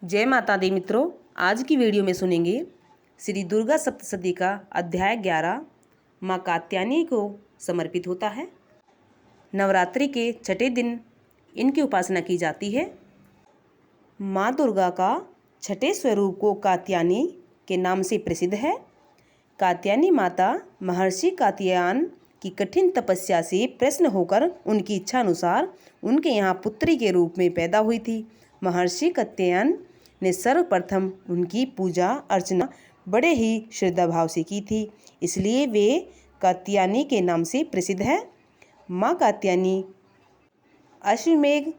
जय माता दी मित्रों, आज की वीडियो में सुनेंगे श्री दुर्गा सप्तशती का अध्याय 11 माँ कात्यायनी को समर्पित होता है। नवरात्रि के छठे दिन इनकी उपासना की जाती है। माँ दुर्गा का छठे स्वरूप को कात्यायनी के नाम से प्रसिद्ध है। कात्यायनी माता महर्षि कात्यायन की कठिन तपस्या से प्रसन्न होकर उनकी इच्छा अनुसार उनके यहाँ पुत्री के रूप में पैदा हुई थी। महर्षि कात्यायन ने सर्वप्रथम उनकी पूजा अर्चना बड़े ही श्रद्धा भाव से की थी, इसलिए वे कात्यायनी के नाम से प्रसिद्ध है। माँ कात्यायनी अश्वमेघ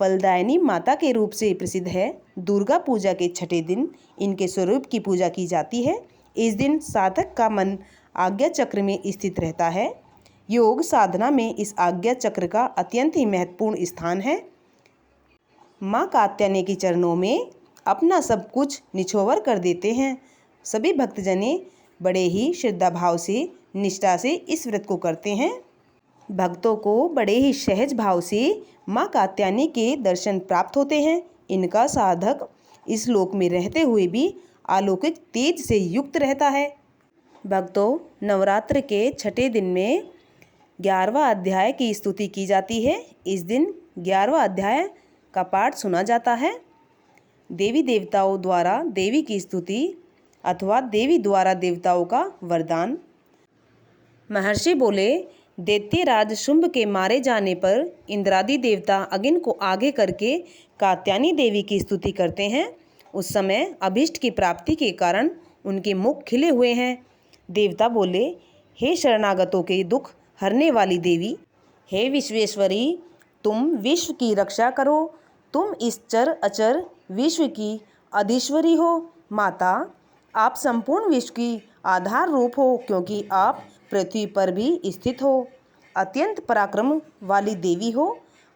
फलदायिनी माता के रूप से प्रसिद्ध है। दुर्गा पूजा के छठे दिन इनके स्वरूप की पूजा की जाती है। इस दिन साधक का मन आज्ञा चक्र में स्थित रहता है। योग साधना में इस आज्ञा चक्र का अत्यंत ही महत्वपूर्ण स्थान है। माँ कात्यायनी के चरणों में अपना सब कुछ निछोवर कर देते हैं। सभी भक्तजने बड़े ही श्रद्धा भाव से निष्ठा से इस व्रत को करते हैं। भक्तों को बड़े ही सहज भाव से माँ कात्यायनी के दर्शन प्राप्त होते हैं। इनका साधक इस लोक में रहते हुए भी अलौकिक तेज से युक्त रहता है। भक्तों, नवरात्र के छठे दिन में 11वां अध्याय की स्तुति की जाती है। इस दिन 11वां अध्याय का पाठ सुना जाता है। देवी देवताओं द्वारा देवी की स्तुति अथवा देवी द्वारा देवताओं का वरदान। महर्षि बोले, दैत्यराज शुंभ के मारे जाने पर इंद्रादि देवता अग्नि को आगे करके कात्यायनी देवी की स्तुति करते हैं। उस समय अभीष्ट की प्राप्ति के कारण उनके मुख खिले हुए हैं। देवता बोले, हे शरणागतों के दुख हरने वाली देवी, हे विश्वेश्वरी, तुम विश्व की रक्षा करो। तुम इस चर अचर विश्व की अधीश्वरी हो। माता, आप संपूर्ण विश्व की आधार रूप हो, क्योंकि आप पृथ्वी पर भी स्थित हो। अत्यंत पराक्रम वाली देवी हो।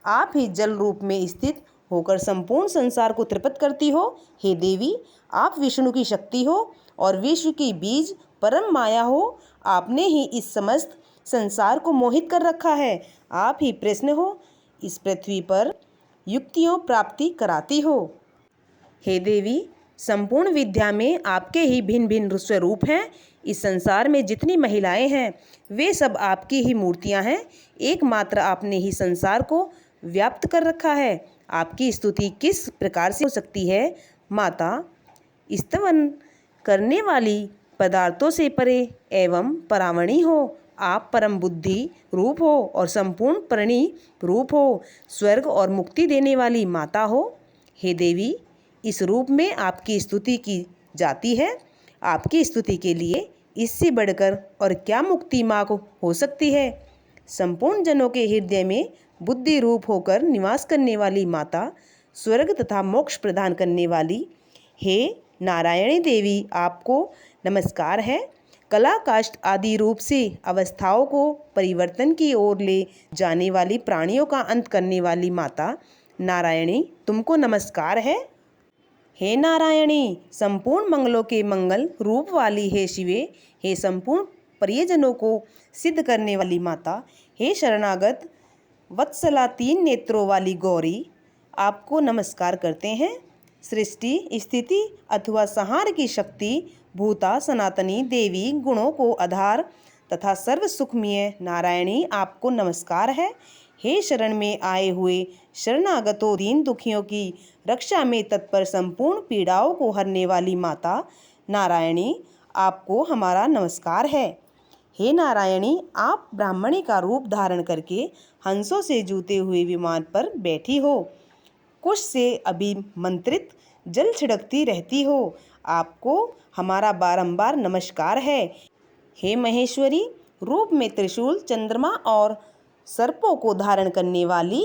आप ही जल रूप में स्थित होकर संपूर्ण संसार को तृप्त करती हो। हे देवी, आप विष्णु की शक्ति हो और विश्व की बीज परम माया हो। आपने ही इस समस्त संसार को मोहित कर रखा है। आप ही प्रसन्न हो, इस पृथ्वी पर युक्तियों प्राप्ति कराती हो। हे देवी, संपूर्ण विद्या में आपके ही भिन्न भिन्न स्वरूप हैं। इस संसार में जितनी महिलाएं हैं वे सब आपकी ही मूर्तियां हैं। एकमात्र आपने ही संसार को व्याप्त कर रखा है। आपकी स्तुति किस प्रकार से हो सकती है? माता, स्तवन करने वाली पदार्थों से परे एवं परावणी हो। आप परम बुद्धि रूप हो और संपूर्ण प्रणी रूप हो। स्वर्ग और मुक्ति देने वाली माता हो। हे देवी, इस रूप में आपकी स्तुति की जाती है। आपकी स्तुति के लिए इससे बढ़कर और क्या मुक्ति मार्ग हो सकती है? संपूर्ण जनों के हृदय में बुद्धि रूप होकर निवास करने वाली माता, स्वर्ग तथा मोक्ष प्रदान करने वाली, हे नारायणी देवी, आपको नमस्कार है। कला काष्ठ आदि रूप से अवस्थाओं को परिवर्तन की ओर ले जाने वाली, प्राणियों का अंत करने वाली माता नारायणी, तुमको नमस्कार है। हे नारायणी, संपूर्ण मंगलों के मंगल रूप वाली हे शिवे, हे संपूर्ण प्रियजनों को सिद्ध करने वाली माता, हे शरणागत वत्सला 3 नेत्रों वाली गौरी, आपको नमस्कार करते हैं। सृष्टि स्थिति अथवा संहार की शक्ति भूता सनातनी देवी, गुणों को आधार तथा सर्व सुखमय नारायणी, आपको नमस्कार है। हे शरण में आए हुए शरणागतों दीन दुखियों की रक्षा में तत्पर, संपूर्ण पीड़ाओं को हरने वाली माता नारायणी, आपको हमारा नमस्कार है। हे नारायणी, आप ब्राह्मणी का रूप धारण करके हंसों से जूते हुए विमान पर बैठी हो। कुश से अभिमंत्रित जल छिड़कती रहती हो। आपको हमारा बारंबार नमस्कार है। हे महेश्वरी, रूप में त्रिशूल, चंद्रमा और सर्पों को धारण करने वाली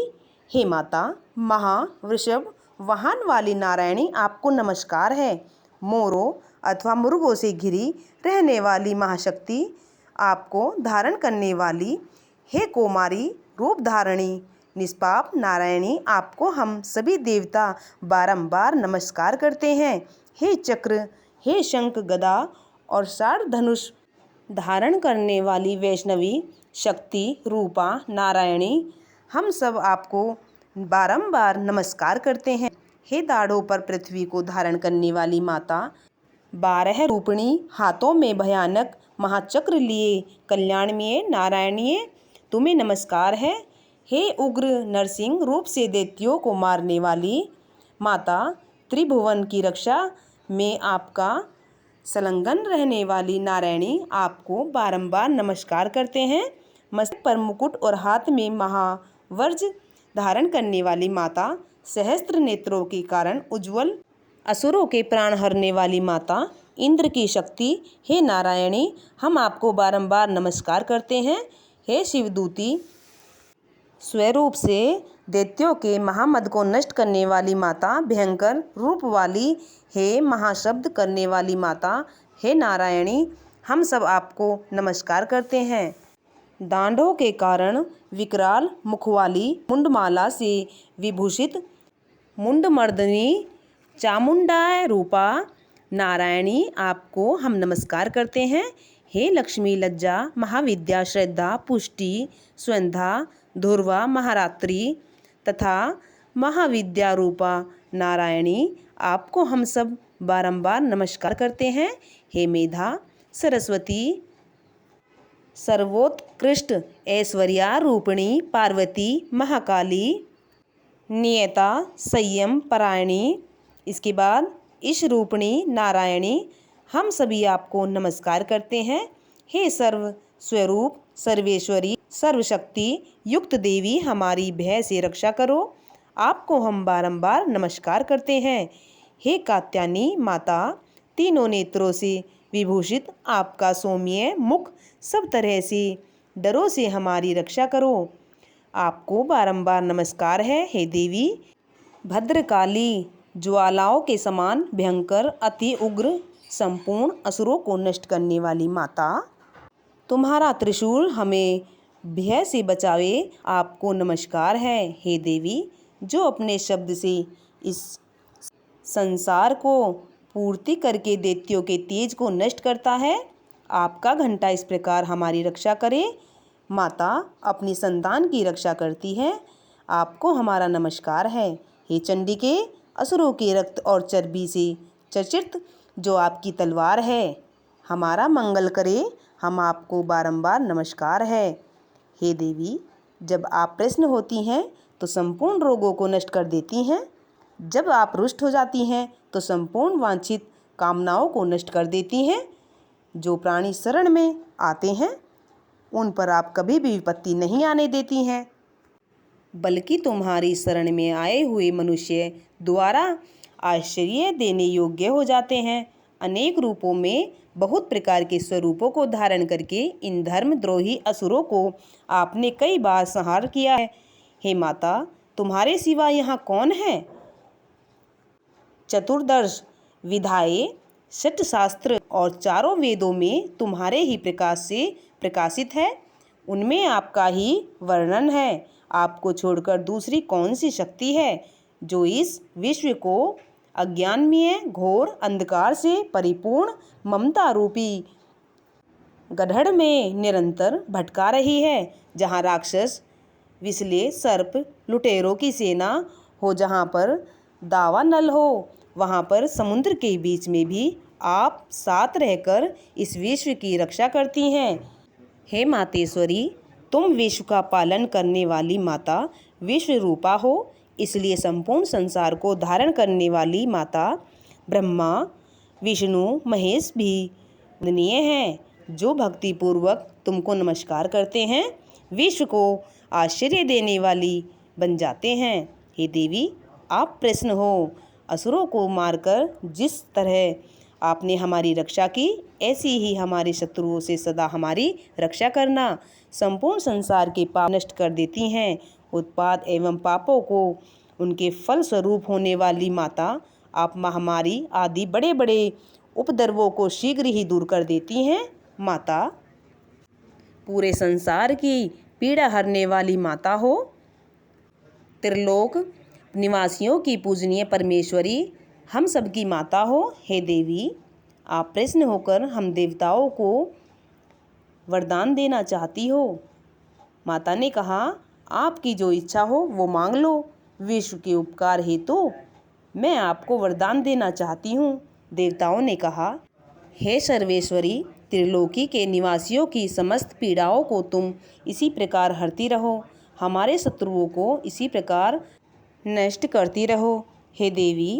हे माता, महावृषभ वाहन वाली नारायणी, आपको नमस्कार है। मोरों अथवा मुर्गों से घिरी रहने वाली महाशक्ति, आपको धारण करने वाली हे कौमारी रूप धारणी निष्पाप नारायणी, आपको हम सभी देवता बारंबार नमस्कार करते हैं। हे चक्र, हे शंख गदा और सार धनुष धारण करने वाली वैष्णवी शक्ति रूपा नारायणी, हम सब आपको बारंबार नमस्कार करते हैं। हे दाढ़ों पर पृथ्वी को धारण करने वाली माता, 12 रूपिणी, हाथों में भयानक महाचक्र लिए कल्याणमय नारायणीय तुम्हें नमस्कार है। हे उग्र नरसिंह रूप से दैत्यों को मारने वाली माता, त्रिभुवन की रक्षा में आपका संलग्न रहने वाली नारायणी, आपको बारंबार नमस्कार करते हैं। मस्तक पर मुकुट और हाथ में महावज्र धारण करने वाली माता, सहस्त्र नेत्रों के कारण उज्ज्वल, असुरों के प्राण हरने वाली माता, इंद्र की शक्ति, हे नारायणी हम आपको बारंबार नमस्कार करते हैं। हे शिवदूती, स्वरूप से दैत्यों के महामद को नष्ट करने वाली माता, भयंकर रूप वाली, हे महाशब्द करने वाली माता, हे नारायणी हम सब आपको नमस्कार करते हैं। दांडों के कारण विकराल मुख वाली, मुंडमाला से विभूषित, मुंडमर्दनी चामुंडा रूपा नारायणी, आपको हम नमस्कार करते हैं। हे लक्ष्मी, लज्जा, महाविद्या, श्रद्धा, पुष्टि, स्वंधा, ध्रुवा, महारात्रि तथा महाविद्या रूपा नारायणी, आपको हम सब बारंबार नमस्कार करते हैं। हे मेधा, सरस्वती, सर्वोत्कृष्ट ऐश्वर्या रूपिणी पार्वती, महाकाली, नियता, संयम परायणी, इसके बाद ईश रूपिणी नारायणी, हम सभी आपको नमस्कार करते हैं। हे सर्व स्वरूप, सर्वेश्वरी, सर्वशक्ति युक्त देवी, हमारी भय से रक्षा करो, आपको हम बारंबार नमस्कार करते हैं। हे कात्यायनी माता, तीनों नेत्रों से विभूषित आपका सौम्य मुख सब तरह से डरों से हमारी रक्षा करो, आपको बारंबार नमस्कार है। हे देवी भद्रकाली, ज्वालाओं के समान भयंकर, अति उग्र, संपूर्ण असुरों को नष्ट करने वाली माता, तुम्हारा त्रिशूल हमें भय से बचावे, आपको नमस्कार है। हे देवी, जो अपने शब्द से इस संसार को पूर्ति करके दैत्यों के तेज को नष्ट करता है, आपका घंटा इस प्रकार हमारी रक्षा करे। माता अपनी संतान की रक्षा करती है, आपको हमारा नमस्कार है। हे चंडिके, असुरों के रक्त और चर्बी से चर्चित जो आपकी तलवार है, हमारा मंगल करे, हम आपको बारंबार नमस्कार है। हे देवी, जब आप प्रसन्न होती हैं तो संपूर्ण रोगों को नष्ट कर देती हैं, जब आप रुष्ट हो जाती हैं तो संपूर्ण वांछित कामनाओं को नष्ट कर देती हैं। जो प्राणी शरण में आते हैं उन पर आप कभी भी विपत्ति नहीं आने देती हैं, बल्कि तुम्हारी शरण में आए हुए मनुष्य द्वारा आश्चर्य देने योग्य हो जाते हैं। अनेक रूपों में बहुत प्रकार के स्वरूपों को धारण करके इन धर्मद्रोही असुरों को आपने कई बार संहार किया है। हे माता, तुम्हारे सिवा यहाँ कौन है? चतुर्दश विधाएं, षट शास्त्र और चारों वेदों में तुम्हारे ही प्रकाश से प्रकाशित है, उनमें आपका ही वर्णन है। आपको छोड़कर दूसरी कौन सी शक्ति है जो इस विश्व को अज्ञानमय घोर अंधकार से परिपूर्ण ममता रूपी गड्ढड़ में निरंतर भटका रही है, जहाँ राक्षस, विषले, सर्प, लुटेरों की सेना हो, जहाँ पर दावानल हो, वहाँ पर समुद्र के बीच में भी आप साथ रहकर इस विश्व की रक्षा करती हैं। हे मातेश्वरी, तुम विश्व का पालन करने वाली माता विश्व रूपा हो, इसलिए संपूर्ण संसार को धारण करने वाली माता ब्रह्मा, विष्णु, महेश भी वंदनीय हैं, जो भक्तिपूर्वक तुमको नमस्कार करते हैं, विश्व को आश्चर्य देने वाली बन जाते हैं। हे देवी, आप प्रसन्न हो, असुरों को मारकर जिस तरह आपने हमारी रक्षा की, ऐसी ही हमारे शत्रुओं से सदा हमारी रक्षा करना। संपूर्ण संसार के पाप नष्ट कर देती हैं, उत्पाद एवं पापों को उनके फल स्वरूप होने वाली माता, आप महामारी आदि बड़े बड़े उपद्रवों को शीघ्र ही दूर कर देती हैं। माता पूरे संसार की पीड़ा हरने वाली माता हो, त्रिलोक निवासियों की पूजनीय परमेश्वरी, हम सबकी माता हो। हे देवी, आप प्रसन्न होकर हम देवताओं को वरदान देना चाहती हो। माता ने कहा, आपकी जो इच्छा हो वो मांग लो, विश्व के उपकार हेतु मैं आपको वरदान देना चाहती हूँ। देवताओं ने कहा, हे सर्वेश्वरी, त्रिलोकी के निवासियों की समस्त पीड़ाओं को तुम इसी प्रकार हरती रहो, हमारे शत्रुओं को इसी प्रकार नष्ट करती रहो। हे देवी,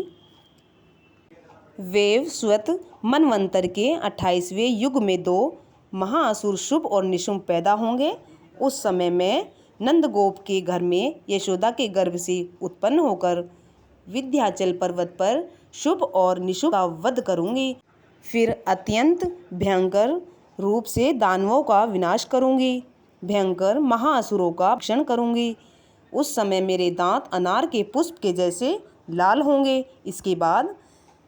वैवस्वत मनवंतर के 28वें युग में 2 महाअसुर शुभ और निशुंभ पैदा होंगे। उस समय मैं नंदगोप के घर में यशोदा के गर्भ से उत्पन्न होकर विंध्याचल पर्वत पर शुभ और निशुंभ का वध करूंगी। फिर अत्यंत भयंकर रूप से दानवों का विनाश करूंगी, भयंकर महाअसुरों का भक्षण करूंगी। उस समय मेरे दांत अनार के पुष्प के जैसे लाल होंगे। इसके बाद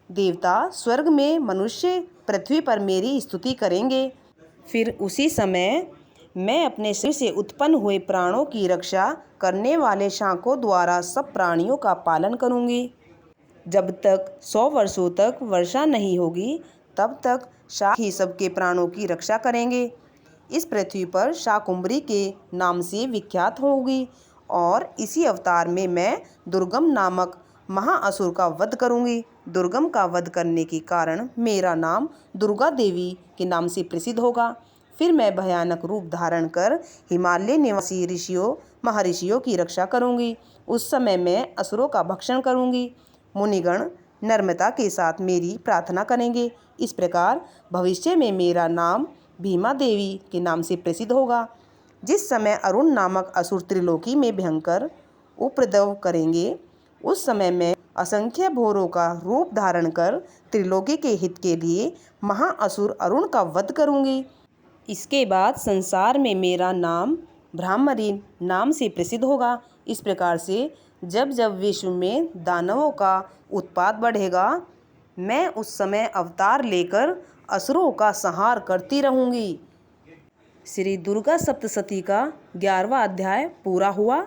देवता स्वर्ग में, मनुष्य पृथ्वी पर मेरी स्तुति करेंगे। फिर उसी समय मैं अपने शरीर से उत्पन्न हुए प्राणों की रक्षा करने वाले शांखों द्वारा सब प्राणियों का पालन करूंगी। जब तक 100 वर्षों तक वर्षा नहीं होगी, तब तक शाक ही सबके प्राणों की रक्षा करेंगे। इस पृथ्वी पर शाकुंभरी के नाम से विख्यात होगी और इसी अवतार में मैं दुर्गम नामक महाअसुर का वध करूंगी। दुर्गम का वध करने के कारण मेरा नाम दुर्गा देवी के नाम से प्रसिद्ध होगा। फिर मैं भयानक रूप धारण कर हिमालय निवासी ऋषियों, महर्षियों की रक्षा करूंगी। उस समय मैं असुरों का भक्षण करूंगी। मुनिगण नम्रता के साथ मेरी प्रार्थना करेंगे। इस प्रकार भविष्य में मेरा नाम भीमा देवी के नाम से प्रसिद्ध होगा। जिस समय अरुण नामक असुर त्रिलोकी में भयंकर उपद्रव करेंगे, उस समय मैं असंख्य भोरों का रूप धारण कर त्रिलोकी के हित के लिए महाअसुर अरुण का वध करूंगी। इसके बाद संसार में मेरा नाम ब्रह्मरी नाम से प्रसिद्ध होगा। इस प्रकार से जब जब विश्व में दानवों का उत्पात बढ़ेगा, मैं उस समय अवतार लेकर असुरों का संहार करती रहूँगी। श्री दुर्गा सप्तशती का 11वां अध्याय पूरा हुआ।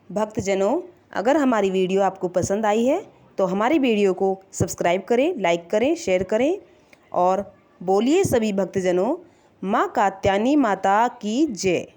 भक्तजनों, अगर हमारी वीडियो आपको पसंद आई है तो हमारी वीडियो को सब्सक्राइब करें, लाइक करें, शेयर करें और बोलिए सभी भक्तजनों, माँ कात्यायनी माता की जय।